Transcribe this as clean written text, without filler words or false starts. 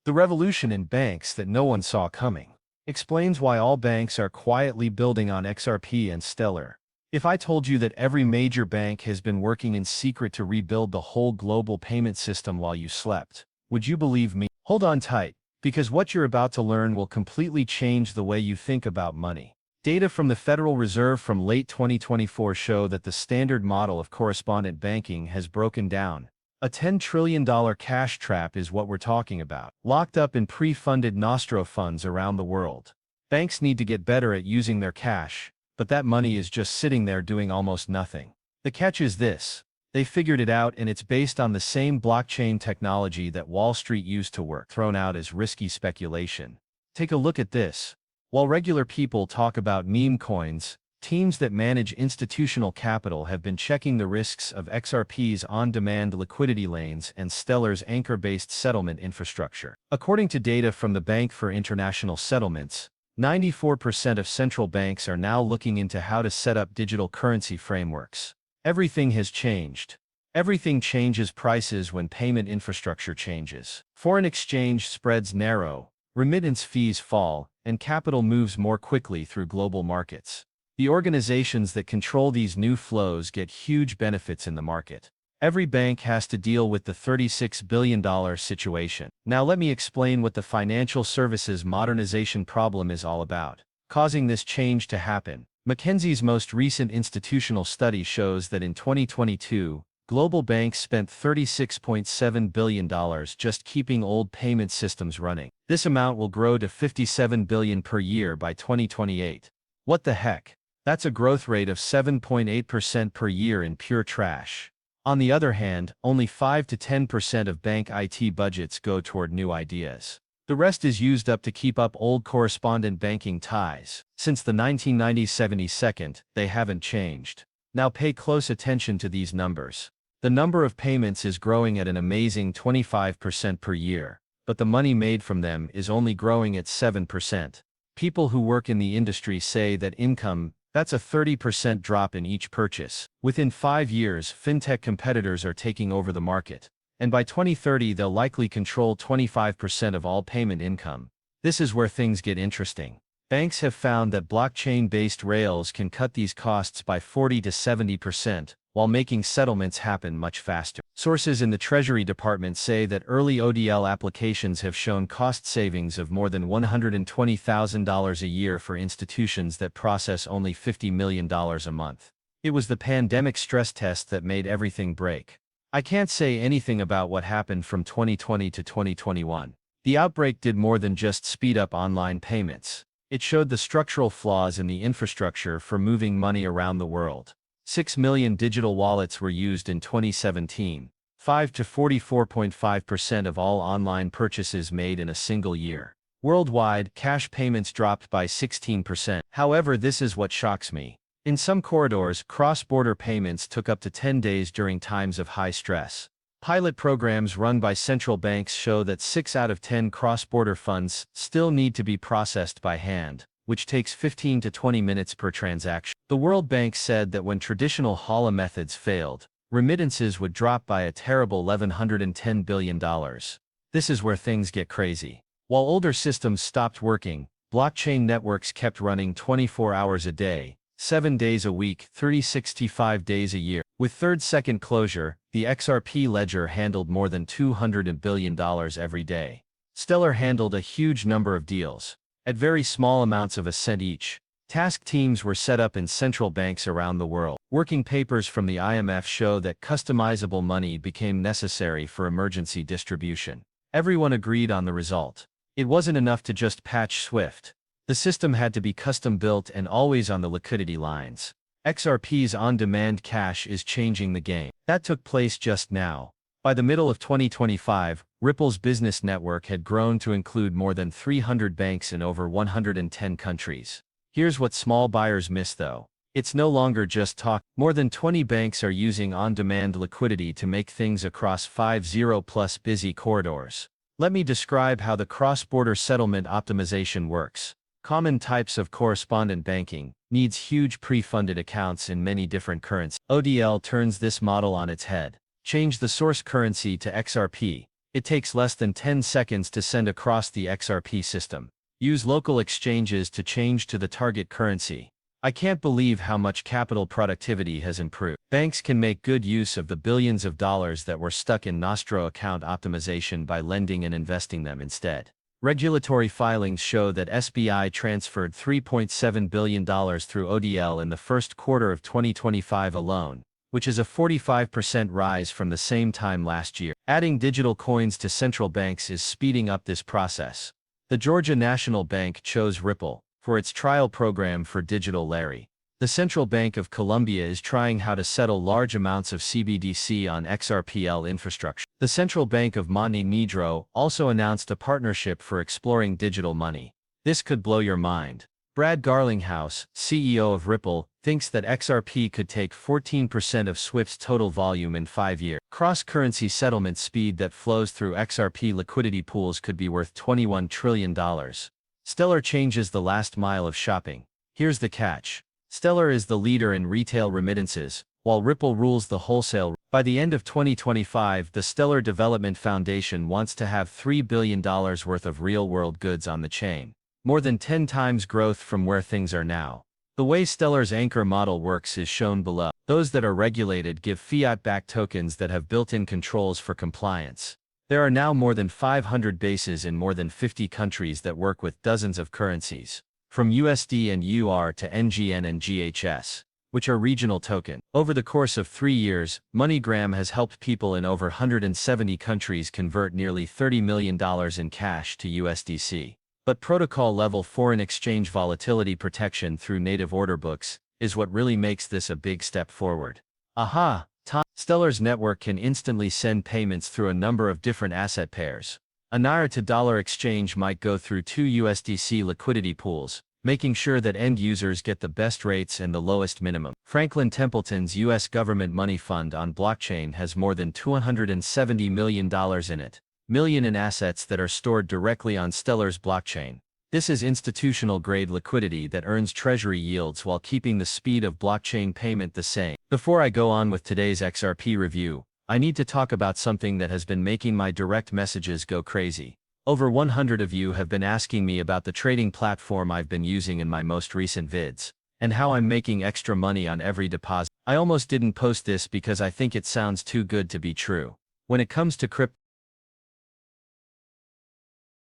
The revolution in banks that no one saw coming explains why all banks are quietly building on XRP and Stellar. If I told you that every major bank has been working in secret to rebuild the whole global payment system while you slept, would you believe me? Hold on tight, because what you're about to learn will completely change the way you think about money. Data from the Federal Reserve from late 2024 show that the standard model of correspondent banking has broken down. A $10 trillion cash trap is what we're talking about, locked up in pre-funded Nostro funds around the world. Banks need to get better at using their cash, but that money is just sitting there doing almost nothing. The catch is this: they figured it out, and it's based on the same blockchain technology that Wall Street used to work, thrown out as risky speculation. Take a look at this. While regular people talk about meme coins, teams that manage institutional capital have been checking the risks of XRP's on-demand liquidity lanes and Stellar's anchor-based settlement infrastructure. According to data from the Bank for International Settlements, 94% of central banks are now looking into how to set up digital currency frameworks. Everything has changed. Everything changes prices when payment infrastructure changes. Foreign exchange spreads narrow, remittance fees fall, and capital moves more quickly through global markets. The organizations that control these new flows get huge benefits in the market. Every bank has to deal with the $36 billion situation. Now let me explain what the financial services modernization problem is all about, causing this change to happen. McKinsey's most recent institutional study shows that in 2022, global banks spent $36.7 billion just keeping old payment systems running. This amount will grow to $57 billion per year by 2028. What the heck? That's a growth rate of 7.8% per year in pure trash. On the other hand, only 5 to 10% of bank IT budgets go toward new ideas. The rest is used up to keep up old correspondent banking ties. Since the 1990s, they haven't changed. Now pay close attention to these numbers. The number of payments is growing at an amazing 25% per year, but the money made from them is only growing at 7%. People who work in the industry say that that's a 30% drop in each purchase. Within 5 years, fintech competitors are taking over the market, and by 2030 they'll likely control 25% of all payment income. This is where things get interesting. Banks have found that blockchain-based rails can cut these costs by 40 to 70%, while making settlements happen much faster. Sources in the Treasury Department say that early ODL applications have shown cost savings of more than $120,000 a year for institutions that process only $50 million a month. It was the pandemic stress test that made everything break. I can't say anything about what happened from 2020 to 2021. The outbreak did more than just speed up online payments. It showed the structural flaws in the infrastructure for moving money around the world. 6 million digital wallets were used in 2017, 5 to 44.5% of all online purchases made in a single year. Worldwide, cash payments dropped by 16%. However, this is what shocks me. In some corridors, cross-border payments took up to 10 days during times of high stress. Pilot programs run by central banks show that 6 out of 10 cross-border funds still need to be processed by hand, which takes 15 to 20 minutes per transaction. The World Bank said that when traditional HALA methods failed, remittances would drop by a terrible $1,110 billion. This is where things get crazy. While older systems stopped working, blockchain networks kept running 24 hours a day, 7 days a week, 365 days a year. With third-second closure, the XRP ledger handled more than $200 billion every day. Stellar handled a huge number of deals, at very small amounts of a cent each. Task teams were set up in central banks around the world. Working papers from the IMF show that customizable money became necessary for emergency distribution. Everyone agreed on the result. It wasn't enough to just patch Swift. The system had to be custom-built and always on the liquidity lines. XRP's on-demand cash is changing the game. That took place just now. By the middle of 2025, Ripple's business network had grown to include more than 300 banks in over 110 countries. Here's what small buyers miss though. It's no longer just talk. More than 20 banks are using on-demand liquidity to make things across 50+ busy corridors. Let me describe how the cross-border settlement optimization works. Common types of correspondent banking needs huge pre-funded accounts in many different currencies. ODL turns this model on its head. Change the source currency to XRP. It takes less than 10 seconds to send across the XRP system. Use local exchanges to change to the target currency. I can't believe how much capital productivity has improved. Banks can make good use of the billions of dollars that were stuck in nostro account optimization by lending and investing them instead. Regulatory filings show that SBI transferred $3.7 billion through ODL in the first quarter of 2025 alone, which is a 45% rise from the same time last year. Adding digital coins to central banks is speeding up this process. The Georgia National Bank chose Ripple for its trial program for digital lari. The Central Bank of Colombia is trying how to settle large amounts of CBDC on XRPL infrastructure. The Central Bank of Montenegro also announced a partnership for exploring digital money. This could blow your mind. Brad Garlinghouse, CEO of Ripple, thinks that XRP could take 14% of SWIFT's total volume in 5 years. Cross-currency settlement speed that flows through XRP liquidity pools could be worth $21 trillion. Stellar changes the last mile of shopping. Here's the catch. Stellar is the leader in retail remittances, while Ripple rules the wholesale. By the end of 2025, the Stellar Development Foundation wants to have $3 billion worth of real-world goods on the chain. More than 10 times growth from where things are now. The way Stellar's anchor model works is shown below. Those that are regulated give fiat-backed tokens that have built-in controls for compliance. There are now more than 500 bases in more than 50 countries that work with dozens of currencies, from USD and UR to NGN and GHS, which are regional tokens. Over the course of 3 years, MoneyGram has helped people in over 170 countries convert nearly $30 million in cash to USDC. But protocol-level foreign exchange volatility protection through native order books is what really makes this a big step forward. Aha! Stellar's network can instantly send payments through a number of different asset pairs. A Naira to dollar exchange might go through 2 USDC liquidity pools, making sure that end users get the best rates and the lowest minimum. Franklin Templeton's U.S. government money fund on blockchain has more than $270 million in it. In assets that are stored directly on Stellar's blockchain. This is institutional-grade liquidity that earns treasury yields while keeping the speed of blockchain payment the same. Before I go on with today's XRP review, I need to talk about something that has been making my direct messages go crazy. Over 100 of you have been asking me about the trading platform I've been using in my most recent vids, and how I'm making extra money on every deposit. I almost didn't post this because I think it sounds too good to be true. When it comes to crypto,